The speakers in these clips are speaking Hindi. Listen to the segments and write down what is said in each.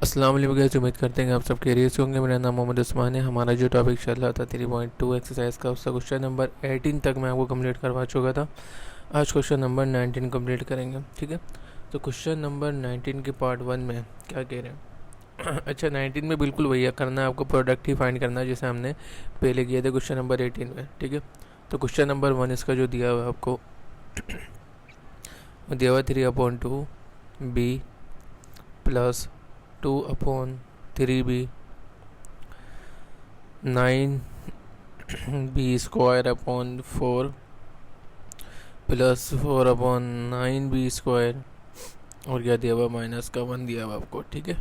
अस्सलाम वालेकुम गाइस, उम्मीद करते हैं कि आप सब खैरियत से होंगे। मेरा नाम मोहम्मद उस्मान है। हमारा जो टॉपिक चल रहा था 3.2 एक्सरसाइज का, उसका क्वेश्चन नंबर 18 तक मैं आपको कंप्लीट करवा चुका था। आज क्वेश्चन नंबर 19 कंप्लीट करेंगे, ठीक है। तो क्वेश्चन नंबर 19 के पार्ट 1 में क्या कह रहे हैं अच्छा, 19 में बिल्कुल वही करना है आपको, प्रोडक्ट ही फाइंड करना है जैसे हमने पहले किया था क्वेश्चन नंबर 18 में, ठीक है। तो क्वेश्चन नंबर 1 इसका जो दिया हुआ है आपको वो दिया हुआ 3/2 B plus 2/3b 9b² 4 + 4/9b², और क्या दिया हुआ -1 दिया हुआ आपको, ठीक है।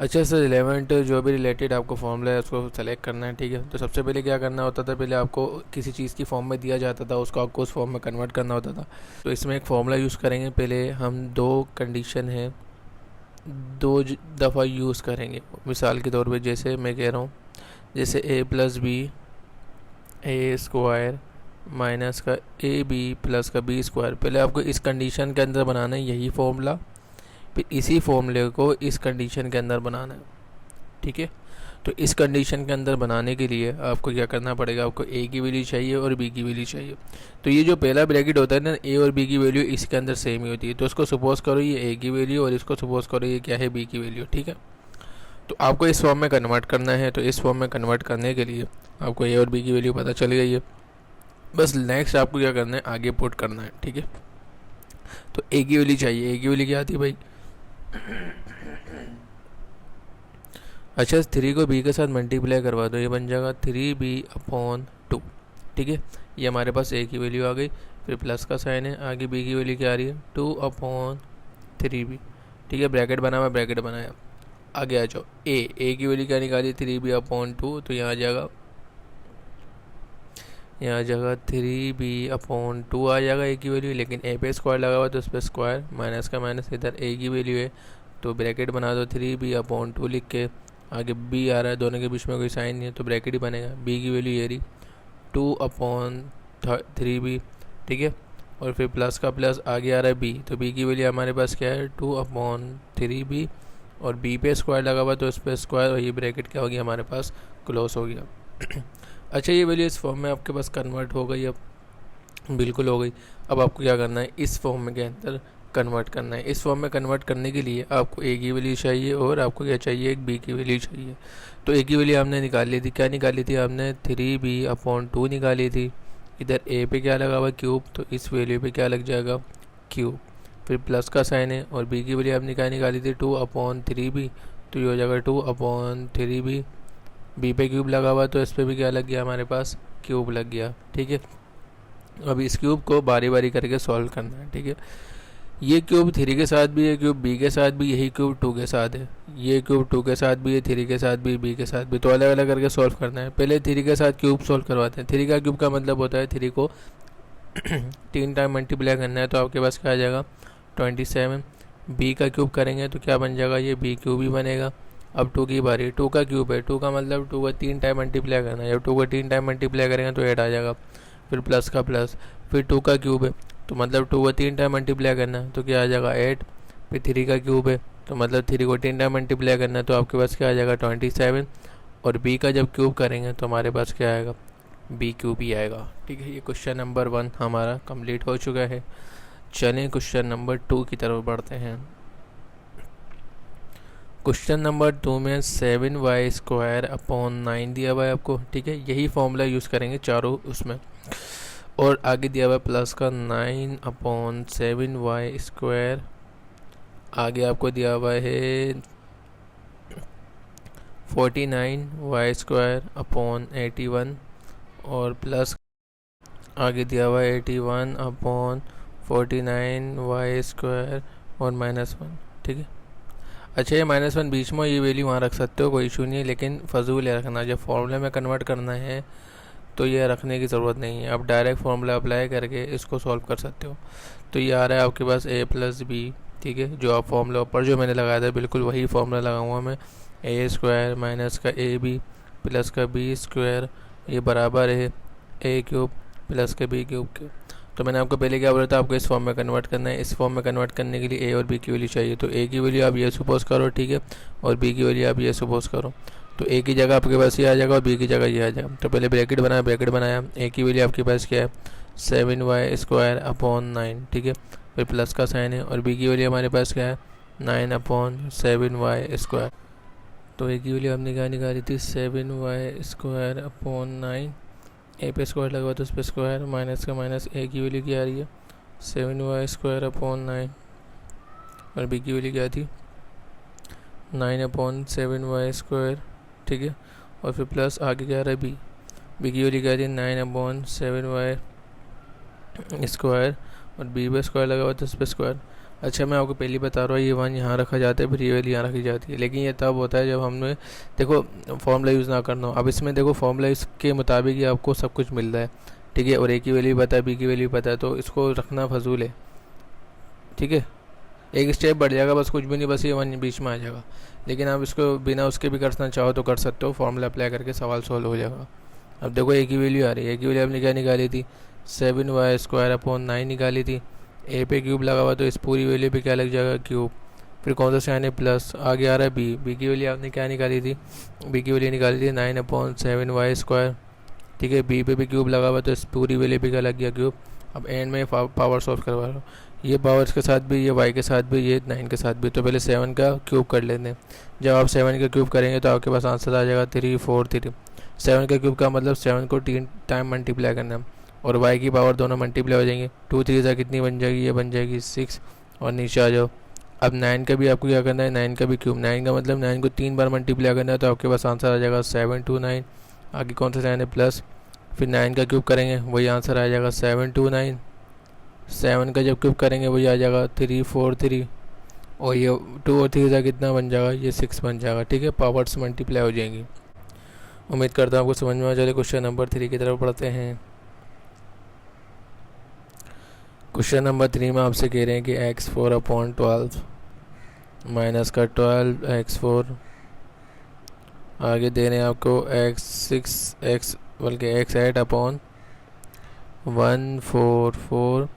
अच्छा सर, रिलेवेंट जो भी रिलेटेड आपको फॉर्मूला है उसको सेलेक्ट करना है, ठीक है। तो सबसे पहले क्या करना होता था, पहले आपको किसी चीज़ की फॉर्म में दिया जाता था, उसको आपको उस फॉर्म में कन्वर्ट करना होता था। तो इसमें एक फॉर्मूला यूज़ करेंगे। पहले हम दो कंडीशन है दो दफ़ा यूज़ करेंगे। मिसाल के तौर पे जैसे मैं कह रहा हूँ, जैसे a+b² माइनस का ab प्लस का b²। पहले आपको इस कंडीशन के अंदर बनाना है यही फॉर्मूला, फिर इसी फॉर्मूले को इस कंडीशन के अंदर बनाना है, ठीक है। तो इस कंडीशन के अंदर बनाने के लिए आपको क्या करना पड़ेगा, आपको a की वैल्यू चाहिए और b की वैल्यू चाहिए। तो ये जो पहला ब्रैकेट होता है ना, a और b की वैल्यू इसके अंदर सेम ही होती है। तो इसको सपोज करो ये a की वैल्यू और इसको सपोज करो ये क्या है, b की वैल्यू, ठीक है। तो आपको इस फॉर्म में कन्वर्ट करना है। तो इस फॉर्म में कन्वर्ट करने के लिए आपको a और b की वैल्यू पता चल गई है। बस नेक्स्ट आपको क्या करना है, आगे पुट करना है, ठीक है। तो a की वैल्यू चाहिए। a की वैल्यू क्या आती है भाई, अच्छा 3 को b के साथ मल्टीप्लाई करवा दो, ये बन जाएगा 3b/2, ठीक है। ये हमारे पास a की वैल्यू आ गई। फिर प्लस का साइन है, आगे b की वैल्यू क्या आ रही है, 2/3b, ठीक है। ब्रैकेट बना हुआ, ब्रैकेट बनाया। आगे आ जाओ, a की वैल्यू क्या निकाली, 3b/2। तो यहाँ आ जाएगा 3b/2 आ जाएगा a की वैल्यू। लेकिन a पे स्क्वायर लगा हुआ तो उस पर स्क्वायर, माइनस का माइनस, इधर a की वैल्यू है तो ब्रैकेट बना दो 3b/2 लिख के। आगे b आ रहा है, दोनों के बीच में कोई साइन नहीं है तो ब्रैकेट ही बनेगा। b की वैल्यू ये रही 2/3b, ठीक है। और फिर प्लस का प्लस, आगे आ रहा है b, तो b की वैल्यू हमारे पास क्या है, 2/3b, और b पे स्क्वायर लगा हुआ तो उस पर स्क्वायर, और ये ब्रैकेट क्या हो गया हमारे पास, क्लोज हो गया। अच्छा, ये वैल्यू इस फॉर्म में आपके पास कन्वर्ट हो गई, अब बिल्कुल हो गई। अब आपको क्या करना है, इस फॉर्म में के अंदर कन्वर्ट करना है। इस फॉर्म में कन्वर्ट करने के लिए आपको a की वैल्यू चाहिए और आपको क्या चाहिए, एक b की वैल्यू चाहिए। तो a की वैल्यू हमने निकाल ली थी, क्या निकाली थी हमने, 3b/2 निकाली थी। इधर a पे क्या लगा हुआ, क्यूब, तो इस वैल्यू पे क्या लग जाएगा, क्यूब। फिर प्लस का साइन है, और b की वैल्यू हमने क्या निकाली थी, 2/3b, तो ये हो जाएगा 2/3b। b पे क्यूब लगा हुआ तो इस पर भी क्या लग गया, हमारे पास क्यूब लग गया, ठीक है। अब इस क्यूब को बारी बारी करके सॉल्व करना है, ठीक है। ये क्यूब 3 के साथ भी है, क्यूब b के साथ भी, यही क्यूब 2 के साथ है। ये क्यूब 2 के साथ भी है, 3 के साथ भी, b के साथ भी। तो अलग अलग करके सॉल्व करना है। पहले 3 के साथ क्यूब सॉल्व करवाते हैं। 3 का क्यूब का मतलब होता है 3 को 3 टाइम मल्टीप्लाई करना है, तो आपके पास क्या आ जाएगा, 27। b का क्यूब करेंगे तो क्या बन जाएगा, ये b क्यूब ही बनेगा। अब 2 की बारी, 2 का क्यूब है, 2 का मतलब 2 का 3 टाइम मल्टीप्लाई करना है। जब 2 को 3 टाइम मल्टीप्लाई करेंगे तो 8 आ जाएगा। फिर प्लस का प्लस, फिर 2 का क्यूब है तो मतलब 2 को 3 टाइम मल्टीप्लाई करना है तो क्या आ जाएगा, 8। फिर 3 का क्यूब है तो मतलब 3 को 3 टाइम मल्टीप्लाई करना है तो आपके पास क्या आ जाएगा, 27। और b का जब क्यूब करेंगे तो हमारे पास क्या आएगा, b क्यूब ही आएगा, ठीक है। ये क्वेश्चन नंबर 1 हमारा कंप्लीट हो चुका है। चलें क्वेश्चन नंबर 2 की तरफ बढ़ते हैं। क्वेश्चन नंबर 2 में 7y² दिया हुआ है आपको, ठीक है। यही फॉर्मूला यूज़ करेंगे चारों उसमें। और आगे दिया हुआ है प्लस का 9/7y²। आगे आपको दिया हुआ है 49y² और प्लस आगे दिया हुआ है 81/49y² और -1, ठीक है। अच्छा, ये -1 बीच में, ये वैल्यू वहाँ रख सकते हो, कोई इशू नहीं है, लेकिन फजूल है रखना। जब फॉर्मूले में कन्वर्ट करना है तो ये रखने की ज़रूरत नहीं है। आप डायरेक्ट फार्मूला अप्लाई करके इसको सॉल्व कर सकते हो। तो ये आ रहा है आपके पास a+b, ठीक है। जो आप फॉर्मूला ऊपर जो मैंने लगाया था बिल्कुल वही फॉर्मूला लगाऊंगा मैं, a² माइनस का ab प्लस का b², ये बराबर है a³ प्लस के b³ के। तो मैंने आपको पहले क्या बोला था, आपको इस फॉर्म में कन्वर्ट करना है। इस फॉर्म में कन्वर्ट करने के लिए ए और बी की वैल्यू चाहिए, तो ए की वैल्यू आप ये सपोज करो, ठीक है, और बी की वैल्यू आप ये सपोज करो। तो ए की जगह आपके पास ये आ जाएगा और बी की जगह ये आ जाएगा। तो पहले ब्रैकेट बनाया, ए की वैल्यू आपके पास क्या है 7y² अपॉन 9, ठीक है, फिर प्लस का साइन है, और बी की वैल्यू हमारे पास क्या है 9/7y²। तो ए की वैल्यू हमने क्या निकाली थी 7y² अपॉन 9, ए पे स्क्वायर लगा तो उस पर स्क्वायर, माइनस का माइनस, ए की वैल्यू क्या आ रही है 7y² अपॉन 9, और बी की वैल्यू क्या थी 9/7y², ठीक है, और फिर प्लस आगे क्या आ रहा है बी की वैल्यू क्या थी 9/7y², और बी पे स्क्वायर लगा हुआ तो उस पर स्क्वायर। अच्छा, मैं आपको पहले बता रहा हूँ ये 1 यहाँ रखा जाता है, फिर ये वैल्यू यहाँ रखी जाती है, लेकिन ये तब होता है जब हमने देखो फॉर्मूला यूज़ ना करना हो। अब इसमें देखो फॉर्मूला इसके मुताबिक ही आपको सब कुछ मिल रहा है, ठीक है, और ए की वैल्यू पता है, बी की वैल्यू पता है, तो इसको रखना फजूल है, ठीक है। एक स्टेप बढ़ जाएगा बस, कुछ भी नहीं, बस ये 1 बीच में आ जाएगा। लेकिन आप इसको बिना उसके भी करना चाहो तो कर सकते हो, फॉर्मूला अप्लाई करके सवाल सॉल्व हो जाएगा। अब देखो ए की वैल्यू आ रही है, ए की वैल्यू आपने क्या निकाली थी 7y² अपॉन 9 निकाली थी। ए पे क्यूब लगा हुआ तो इस पूरी वैल्यू पे क्या लग जाएगा क्यूब, फिर कौन सा साइन है प्लस, आगे आ रहा है बी की वैल्यू आपने क्या निकाली थी, बी की वैल्यू निकाली थी 9/7y², ठीक है, बी पे भी क्यूब लगा हुआ तो इस पूरी वैल्यू पे क्या लग गया क्यूब। अब एंड में पावर सॉल्व करवा लो, ये पावर्स के साथ भी, ये वाई के साथ भी, ये 9 के साथ भी। तो पहले 7 का क्यूब कर लेते हैं। जब आप 7 का क्यूब करेंगे तो आपके पास आंसर आ जाएगा 3 4 3। 7 का क्यूब का मतलब 7 को 3 टाइम मल्टीप्लाई करना है, और y की पावर दोनों मल्टीप्लाई हो जाएंगे। 2 3 से कितनी बन जाएगी, ये बन जाएगी 6, और नीचे आ जाओ। अब 9 का भी आपको क्या करना है, 9 का भी क्यूब, 9 का मतलब 9 को 3 बार मल्टीप्लाई करना है, तो आपके पास आंसर आ जाएगा 7 2 9। आगे कौन सा साइन है प्लस, फिर 9 का क्यूब करेंगे वही आंसर आ जाएगा 7 2 9। 7 का जब क्यूब करेंगे वही आ जाएगा 3 4 3, और ये 2 और 3 से कितना बन जाएगा, ये 6 बन जाएगा, ठीक है, पावर्स मल्टीप्लाई हो जाएंगी। उम्मीद करता हूँ आपको समझ में आ जाए। क्वेश्चन नंबर 3 की तरफ पढ़ते हैं। क्वेश्चन नंबर 3 में आपसे कह रहे हैं कि x4/12 माइनस का 12x4, आगे दे रहे हैं आपको x8/144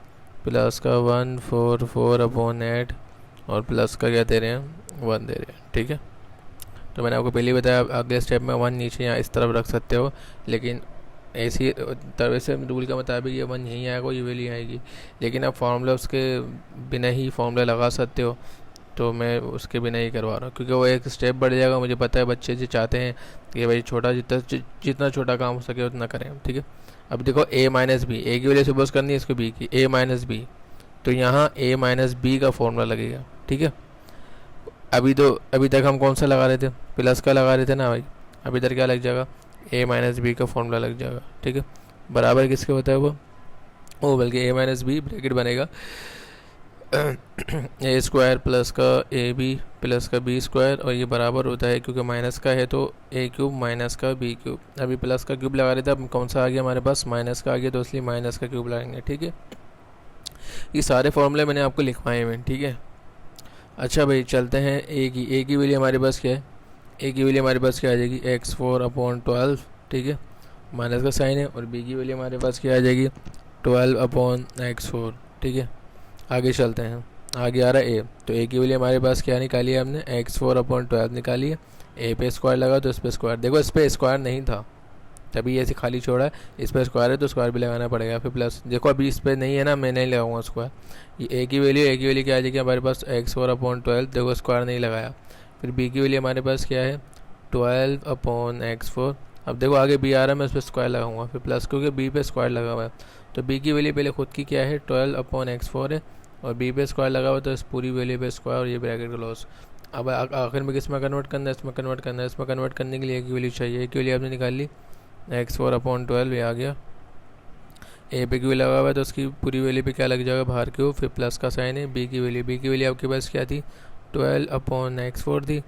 प्लस का 144/8, और प्लस का क्या दे रहे हैं 1 दे रहे हैं, ठीक है। तो मैंने आपको पहले ही बताया अगले स्टेप में 1 नीचे यहाँ इस तरफ रख सकते हो, लेकिन ऐसी तरह से रूल के मुताबिक ये 1 यहीं आएगा, ये वैल्यू आएगी। लेकिन आप फार्मूला उसके बिना ही फार्मूला लगा सकते हो, तो मैं उसके बिना ही करवा रहा हूँ, क्योंकि वो एक स्टेप बढ़ जाएगा। मुझे पता है बच्चे जो चाहते हैं कि भाई छोटा जितना छोटा काम हो सके उतना करें, ठीक है। अब देखो a माइनस बी, ए की वैल्यू सपोज करनी है इसको बी की, a माइनस बी, तो यहाँ a माइनस बी का फॉर्मूला लगेगा, ठीक है। अभी तक हम कौन सा लगा रहे थे, प्लस का लगा रहे थे ना भाई। अब इधर क्या लग जाएगा a माइनस बी का फॉर्मूला लग जाएगा, ठीक है। बराबर किसके होता है वो बल्कि a माइनस बी ब्रैकेट बनेगा ए स्क्वायर प्लस का ए बी प्लस का बी स्क्वायर, और ये बराबर होता है क्योंकि माइनस का है तो ए क्यूब माइनस का बी क्यूब। अभी प्लस का क्यूब लगा रहे थे, अब कौन सा आ गया हमारे पास माइनस का आ गया, तो इसलिए माइनस का क्यूब लगाएंगे, ठीक है। ये सारे फॉर्मूले मैंने आपको लिखवाए हुए हैं, ठीक है। अच्छा भाई चलते हैं ए की वैल्यू हमारे पास क्या है, ए की वैल्यू हमारे पास क्या आ जाएगी x4/12, ठीक है, माइनस का साइन है, और बी की वैल्यू हमारे पास क्या आ जाएगी 12/x4, ठीक है। आगे चलते हैं, आगे आ रहा है ए, तो ए की वैल्यू हमारे पास क्या निकाली है हमने x4/12 निकाली है। ए पे स्क्वायर लगा तो इस पर स्क्वायर, देखो इस पर स्क्वायर नहीं था तभी ऐसे खाली छोड़ा है, इस पर स्क्वायर है तो स्क्वायर भी लगाना पड़ेगा, फिर प्लस, देखो अभी इस पर नहीं है ना, मैं नहीं लगाऊंगा स्क्वायर। ये ए की वैल्यू क्या आ जाएगी हमारे पास x4/12, देखो स्क्वायर नहीं लगाया। फिर बी की वैल्यू हमारे पास क्या है 12/x4। अब देखो आगे बी आ रहा है, मैं उस पर स्क्वायर लगाऊंगा, फिर प्लस, क्योंकि बी पे स्क्वायर लगा हुआ है। तो बी की वैल्यू पहले खुद की क्या है 12/x4 है, और बी पे स्क्वायर लगा हुआ तो इस पूरी वैल्यू पे स्क्वायर, और ये ब्रैकेट क्लोज। अब आखिर में किस में कन्वर्ट करना है, इसमें कन्वर्ट करना है। इसमें कन्वर्ट करने के लिए एक वैल्यू चाहिए, एक वैल्यू आपने निकाल ली x4/12, ये आ गया। ए पे क्यू लगा हुआ है तो उसकी पूरी वैल्यू पे क्या लग जाएगा बाहर क्यू, फिर प्लस का साइन है। बी की वैल्यू आपके पास क्या थी 12/x4 थी,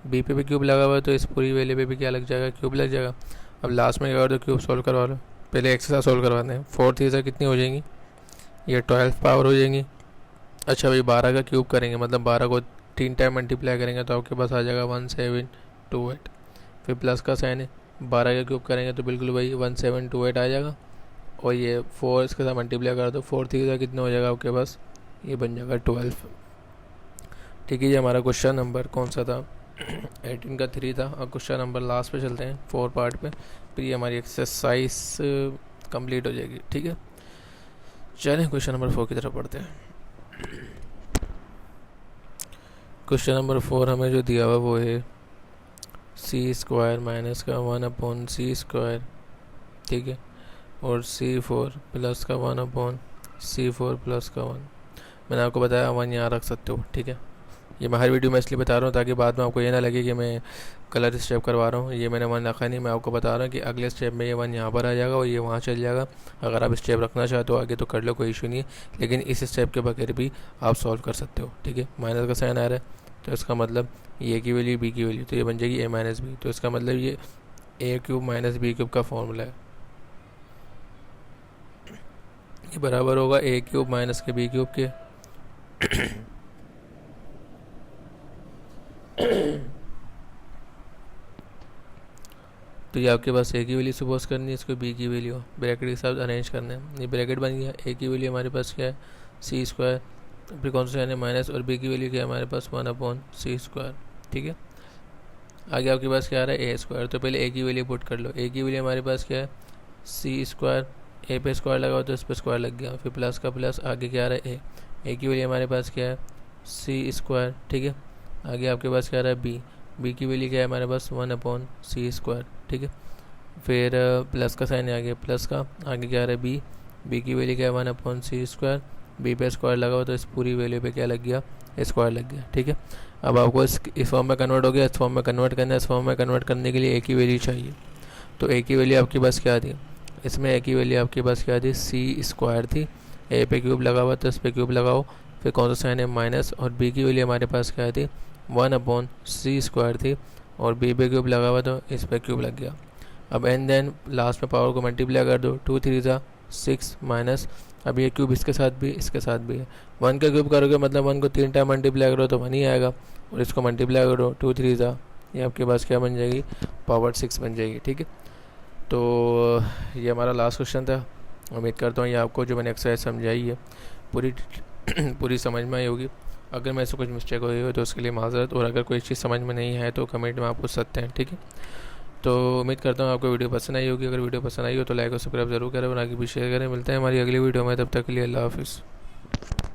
बी पे भी क्यूब लगा हुआ है तो इस पूरी वैल्यू पे भी क्या लग जाएगा क्यूब लग जाएगा। अब लास्ट में क्या कर दो क्यूब सोल्व करवा लो, पहले एक्स के साथ सोल्व करवाते हैं। 4 3 से कितनी हो जाएंगी, ये 12 पावर हो जाएंगी। अच्छा भाई 12 का क्यूब करेंगे, मतलब 12 को 3 टाइम मल्टीप्लाई करेंगे तो आपके पास आ जाएगा 1728, फिर प्लस का साइन है। 12 का क्यूब करेंगे तो बिल्कुल भाई 1728 आ जाएगा। और ये 4 इसके साथ मल्टीप्लाई कर दो, 4 3 का कितना हो जाएगा आपके पास, ये बन जाएगा 12। ठीक है, ये हमारा क्वेश्चन नंबर कौन सा था 18 का 3 था। और क्वेश्चन नंबर लास्ट पे चलते हैं 4 पार्ट पे, फिर ये हमारी एक्सरसाइज कंप्लीट हो जाएगी। ठीक है, चलें क्वेश्चन नंबर 4 की तरफ पढ़ते हैं। क्वेश्चन नंबर 4 हमें जो दिया हुआ वो है c² माइनस का 1/c²। ठीक है, और c4 प्लस का 1/c4 प्लस का 1। मैंने आपको बताया 1 यहाँ रख सकते हो। ठीक है, ये मैं हर वीडियो में इसलिए बता रहा हूँ ताकि बाद में आपको ये ना लगे कि मैं कलर स्टेप करवा रहा हूँ। ये मैंने 1 रखा नहीं, मैं आपको बता रहा हूँ कि अगले स्टेप में ये 1 यहाँ पर आ जाएगा और ये वहाँ चल जाएगा। अगर आप स्टेप रखना चाहते हो आगे तो कर लो, कोई इशू नहीं है, लेकिन इस स्टेप के बगैर भी आप सॉल्व कर सकते हो। ठीक है, माइनस का साइन आ रहा है तो इसका मतलब ए की वैल्यू बी की वैल्यू, तो ये बन जाएगी a माइनस बी। तो इसका मतलब ये a³ माइनस b³ का फॉर्मूला है, ये बराबर होगा a³ माइनस के b³ के। तो ये आपके पास a की वैल्यू सपोज करनी है, इसको b की वैल्यू ब्रैकेट के साथ अरेंज करना है। ये ब्रैकेट बन गया, a की वैल्यू हमारे पास क्या है c², फिर कौन सा है माइनस, और b की वैल्यू क्या है हमारे पास 1/c²। ठीक है, आगे आपके पास क्या आ रहा है a²। तो पहले a की वैल्यू पुट कर लो, a की वैल्यू हमारे पास क्या है c², a पे स्क्वायर लगाओ तो इस पर स्क्वायर लग गया, फिर प्लस का प्लस, आगे क्या आ रहा है a की वैल्यू हमारे पास क्या है c²। ठीक है, आगे आपके पास क्या आ रहा है b की वैल्यू क्या है हमारे पास 1/c²। ठीक है, फिर प्लस का साइन आ गया प्लस का, आगे क्या आ रहा है b की वैल्यू क्या है 1/c², b पे स्क्वायर लगाओ तो इस पूरी वैल्यू पे क्या लग गया स्क्वायर लग गया। ठीक है, अब आपको इस फॉर्म में कन्वर्ट हो गया, इस फॉर्म में कन्वर्ट करना है। इस फॉर्म में कन्वर्ट करने के लिए a की वैल्यू चाहिए, तो a की वैल्यू आपके पास क्या थी, इसमें a की वैल्यू आपके पास क्या थी c² थी, a पे क्यूब लगा हुआ तो इस पे क्यूब लगाओ, फिर कौन सा साइन है माइनस, और b की वैल्यू हमारे पास क्या थी 1/c² थी, और b पे क्यूब लगा हुआ तो इस पे क्यूब लग गया। अब एंड देन लास्ट में पावर को मल्टीप्लाई कर दो, 2 3 ज़ा 6 माइनस, अब ये क्यूब इसके साथ भी इसके साथ भी है, 1 का क्यूब करोगे मतलब 1 को 3 टाइम मल्टीप्लाई करो तो 1 ही आएगा, और इसको मल्टीप्लाई करो 2 3 ज़ा, ये आपके पास क्या बन जाएगी पावर 6 बन जाएगी। ठीक है, तो ये हमारा लास्ट क्वेश्चन था। उम्मीद करता हूँ ये आपको जो मैंने एक्सरसाइज समझाई है पूरी पूरी समझ में आई होगी। अगर मेरे से कुछ मिस्टेक हुई हो तो उसके लिए माज़रत, और अगर कोई चीज़ समझ में नहीं है तो कमेंट में आप पूछ सकते हैं। ठीक है, तो उम्मीद करता हूँ आपको वीडियो पसंद आई होगी। अगर वीडियो पसंद आई हो तो लाइक और सब्सक्राइब जरूर करें और आगे भी शेयर करें। मिलते हैं हमारी अगली वीडियो में, तब तक के लिए अल्लाह हाफिज़।